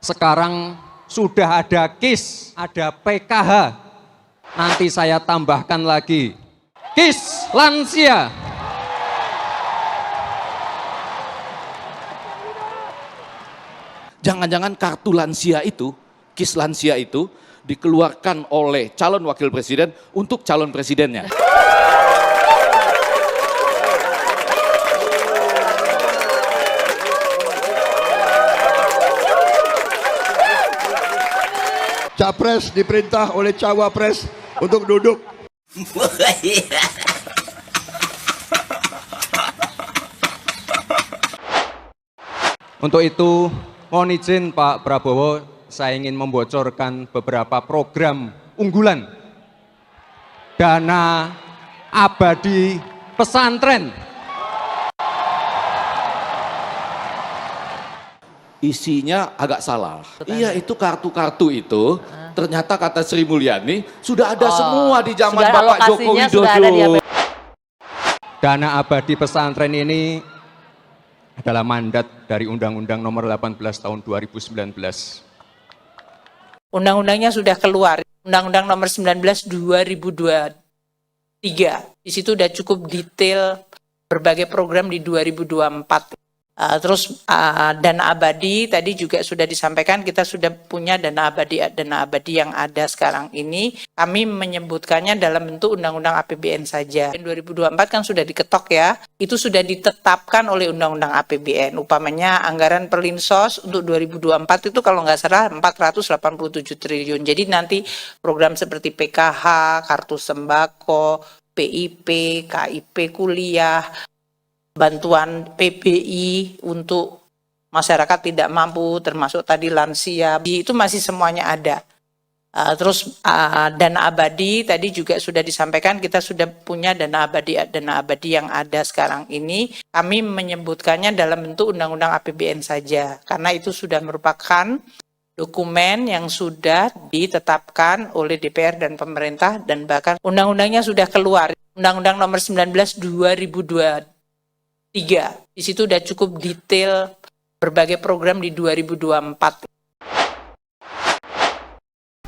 Sekarang sudah ada KIS, ada PKH. Nanti saya tambahkan lagi KIS lansia. Jangan-jangan kartu lansia itu, KIS lansia itu, dikeluarkan oleh calon wakil presiden untuk calon presidennya. Capres diperintah oleh Cawapres untuk duduk. Untuk itu, mohon izin Pak Prabowo, saya ingin membocorkan beberapa program unggulan. Dana abadi pesantren. Isinya agak salah. Iya, itu kartu-kartu itu ternyata kata Sri Mulyani sudah ada semua di zaman Bapak Joko Widodo. Dana abadi pesantren ini adalah mandat dari Undang-Undang Nomor 18 Tahun 2019. Undang-undangnya sudah keluar, Undang-Undang Nomor 19 2023. Di situ udah cukup detail berbagai program di 2024. Dana abadi tadi juga sudah disampaikan, kita sudah punya dana abadi yang ada sekarang ini. Kami menyebutkannya dalam bentuk undang-undang APBN saja. 2024 kan sudah diketok ya, itu sudah ditetapkan oleh undang-undang APBN. Upamanya anggaran Perlinsos untuk 2024 itu kalau nggak salah 487 triliun. Jadi nanti program seperti PKH, kartu sembako, PIP, KIP kuliah, bantuan PBI untuk masyarakat tidak mampu, termasuk tadi lansia, itu masih semuanya ada. Dana abadi tadi juga sudah disampaikan, kita sudah punya dana abadi yang ada sekarang ini. Kami menyebutkannya dalam bentuk undang-undang APBN saja, karena itu sudah merupakan dokumen yang sudah ditetapkan oleh DPR dan pemerintah, dan bahkan undang-undangnya sudah keluar, Undang-Undang Nomor 19 2023. Di situ udah cukup detail berbagai program di 2024.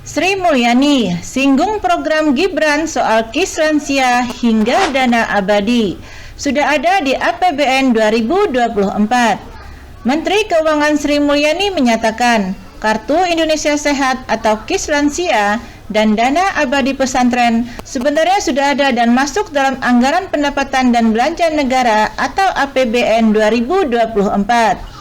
Sri Mulyani singgung program Gibran soal KIS lansia hingga dana abadi. Sudah ada di APBN 2024. Menteri Keuangan Sri Mulyani menyatakan, Kartu Indonesia Sehat atau KIS lansia dan dana abadi pesantren sebenarnya sudah ada dan masuk dalam anggaran pendapatan dan belanja negara atau APBN 2024.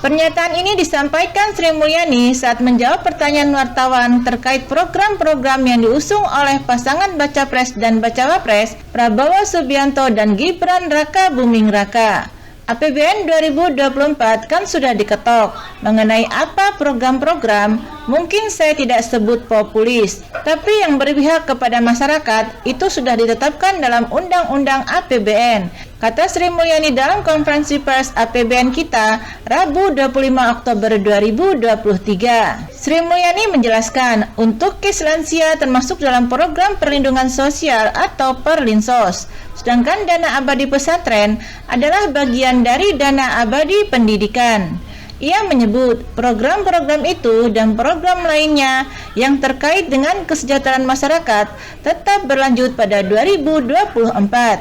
Pernyataan ini disampaikan Sri Mulyani saat menjawab pertanyaan wartawan terkait program-program yang diusung oleh pasangan Baca Pres dan Bacawa Pres Prabowo Subianto dan Gibran Raka Buming Raka. APBN 2024 kan sudah diketok. Mengenai apa program-program, mungkin saya tidak sebut populis, tapi yang berpihak kepada masyarakat itu sudah ditetapkan dalam Undang-Undang APBN, kata Sri Mulyani dalam konferensi pers APBN kita Rabu 25 Oktober 2023. Sri Mulyani menjelaskan, untuk KIS lansia termasuk dalam program perlindungan sosial atau Perlinsos. Sedangkan dana abadi pesantren adalah bagian dari dana abadi pendidikan. Ia menyebut program-program itu dan program lainnya yang terkait dengan kesejahteraan masyarakat tetap berlanjut pada 2024.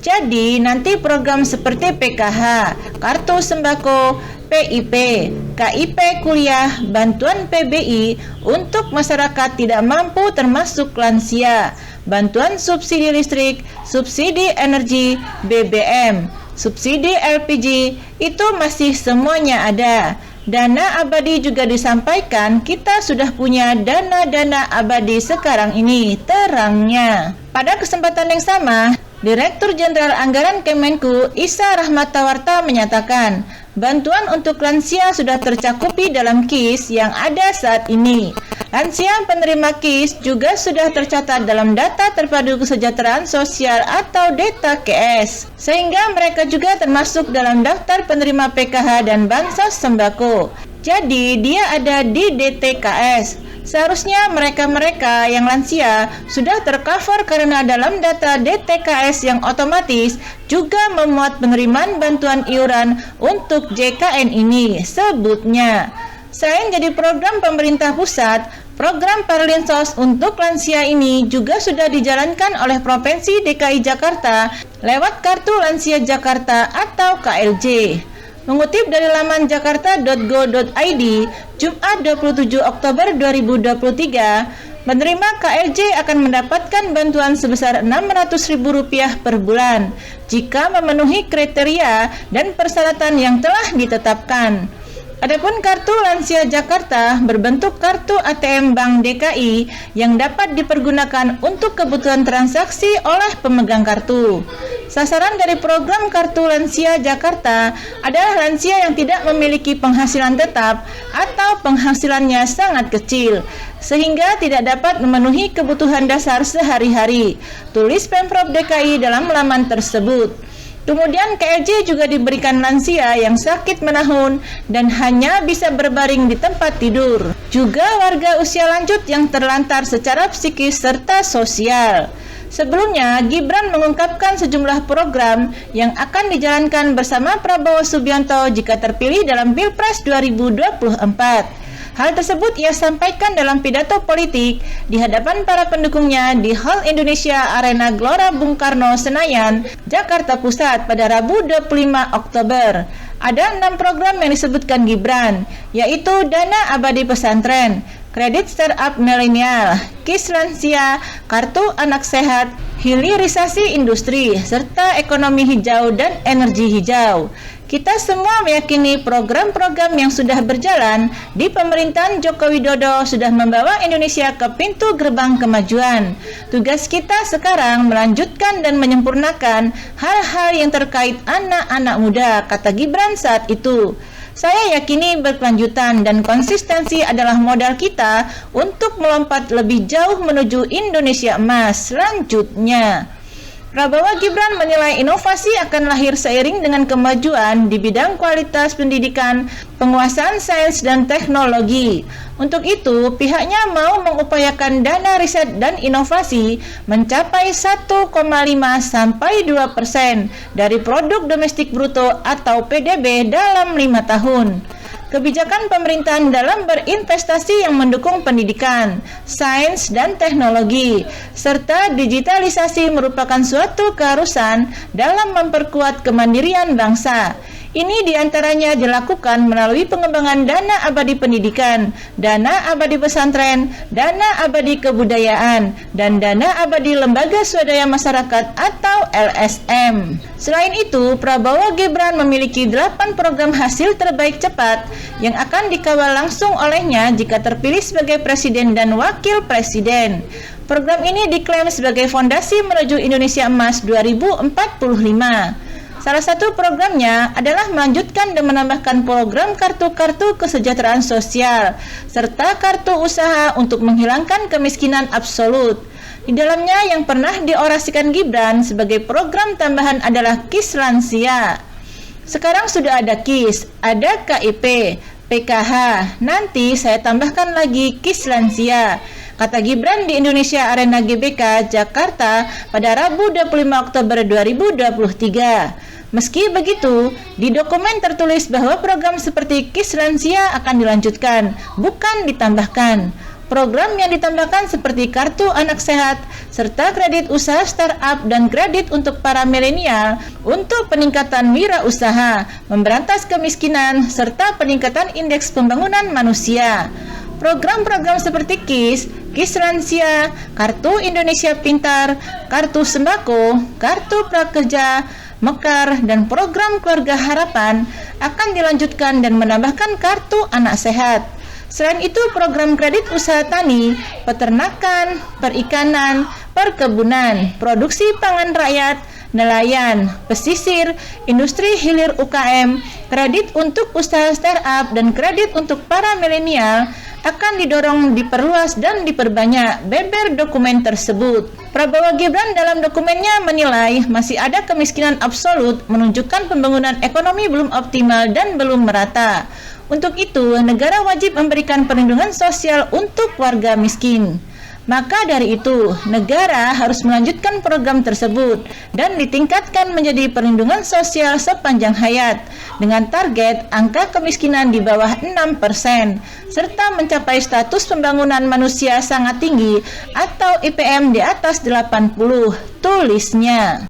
Jadi nanti program seperti PKH, kartu sembako, PIP, KIP kuliah, bantuan PBI untuk masyarakat tidak mampu termasuk lansia, bantuan subsidi listrik, subsidi energi, BBM, subsidi LPG, itu masih semuanya ada. Dana abadi juga disampaikan, kita sudah punya dana-dana abadi sekarang ini, terangnya. Pada kesempatan yang sama, Direktur Jenderal Anggaran Kemenku Isa Rahmatawarta menyatakan, bantuan untuk lansia sudah tercakupi dalam KIS yang ada saat ini. Lansia penerima KIS juga sudah tercatat dalam data terpadu kesejahteraan sosial atau DTKS, sehingga mereka juga termasuk dalam daftar penerima PKH dan bansos sembako. Jadi dia ada di DTKS. Seharusnya mereka-mereka yang lansia sudah tercover karena dalam data DTKS yang otomatis juga memuat penerimaan bantuan iuran untuk JKN ini, sebutnya. Selain jadi program pemerintah pusat, program Perlinsos untuk lansia ini juga sudah dijalankan oleh Provinsi DKI Jakarta lewat Kartu Lansia Jakarta atau KLJ. Mengutip dari laman jakarta.go.id, Jumat 27 Oktober 2023, penerima KLJ akan mendapatkan bantuan sebesar Rp600.000 per bulan jika memenuhi kriteria dan persyaratan yang telah ditetapkan. Adapun Kartu Lansia Jakarta berbentuk kartu ATM Bank DKI yang dapat dipergunakan untuk kebutuhan transaksi oleh pemegang kartu. Sasaran dari program Kartu Lansia Jakarta adalah lansia yang tidak memiliki penghasilan tetap atau penghasilannya sangat kecil, sehingga tidak dapat memenuhi kebutuhan dasar sehari-hari, tulis Pemprov DKI dalam laman tersebut. Kemudian KLJ juga diberikan lansia yang sakit menahun dan hanya bisa berbaring di tempat tidur. Juga warga usia lanjut yang terlantar secara psikis serta sosial. Sebelumnya, Gibran mengungkapkan sejumlah program yang akan dijalankan bersama Prabowo Subianto jika terpilih dalam Pilpres 2024. Hal tersebut ia sampaikan dalam pidato politik di hadapan para pendukungnya di Hall Indonesia Arena Gelora Bung Karno, Senayan, Jakarta Pusat pada Rabu 25 Oktober. Ada 6 program yang disebutkan Gibran, yaitu Dana Abadi Pesantren, Kredit Startup Milenial, KIS Lansia, Kartu Anak Sehat, Hilirisasi Industri, serta Ekonomi Hijau dan Energi Hijau. Kita semua meyakini program-program yang sudah berjalan di pemerintahan Joko Widodo sudah membawa Indonesia ke pintu gerbang kemajuan. Tugas kita sekarang melanjutkan dan menyempurnakan hal-hal yang terkait anak-anak muda, kata Gibran saat itu. Saya yakini berkelanjutan dan konsistensi adalah modal kita untuk melompat lebih jauh menuju Indonesia emas selanjutnya. Prabowo Gibran menilai inovasi akan lahir seiring dengan kemajuan di bidang kualitas pendidikan, penguasaan sains dan teknologi. Untuk itu, pihaknya mau mengupayakan dana riset dan inovasi mencapai 1,5 sampai 2% dari produk domestik bruto atau PDB dalam 5 tahun. Kebijakan pemerintahan dalam berinvestasi yang mendukung pendidikan, sains dan teknologi, serta digitalisasi merupakan suatu keharusan dalam memperkuat kemandirian bangsa. Ini diantaranya dilakukan melalui pengembangan dana abadi pendidikan, dana abadi pesantren, dana abadi kebudayaan, dan dana abadi lembaga swadaya masyarakat atau LSM. Selain itu, Prabowo Gibran memiliki 8 program hasil terbaik cepat yang akan dikawal langsung olehnya jika terpilih sebagai presiden dan wakil presiden. Program ini diklaim sebagai fondasi menuju Indonesia Emas 2045. Salah satu programnya adalah melanjutkan dan menambahkan program kartu-kartu kesejahteraan sosial serta kartu usaha untuk menghilangkan kemiskinan absolut. Di dalamnya yang pernah diorasikan Gibran sebagai program tambahan adalah KIS Lansia. Sekarang sudah ada KIS, ada KIP, PKH, nanti saya tambahkan lagi KIS Lansia, kata Gibran di Indonesia Arena GBK, Jakarta pada Rabu 25 Oktober 2023. Meski begitu, di dokumen tertulis bahwa program seperti KIS Lansia akan dilanjutkan, bukan ditambahkan. Program yang ditambahkan seperti Kartu Anak Sehat, serta kredit usaha startup dan kredit untuk para milenial untuk peningkatan wirausaha, memberantas kemiskinan, serta peningkatan indeks pembangunan manusia. Program-program seperti KIS Lansia, Kartu Indonesia Pintar, Kartu Sembako, Kartu Prakerja, Mekar, dan program Keluarga Harapan akan dilanjutkan dan menambahkan Kartu Anak Sehat. Selain itu, program kredit usaha tani, peternakan, perikanan, perkebunan, produksi pangan rakyat, nelayan, pesisir, industri hilir UKM, kredit untuk usaha startup, dan kredit untuk para milenial akan didorong, diperluas, dan diperbanyak, beber dokumen tersebut. Prabowo Gibran dalam dokumennya menilai masih ada kemiskinan absolut, menunjukkan pembangunan ekonomi belum optimal dan belum merata. Untuk itu, negara wajib memberikan perlindungan sosial untuk warga miskin. Maka dari itu, negara harus melanjutkan program tersebut dan ditingkatkan menjadi perlindungan sosial sepanjang hayat dengan target angka kemiskinan di bawah 6% serta mencapai status pembangunan manusia sangat tinggi atau IPM di atas 80, tulisnya.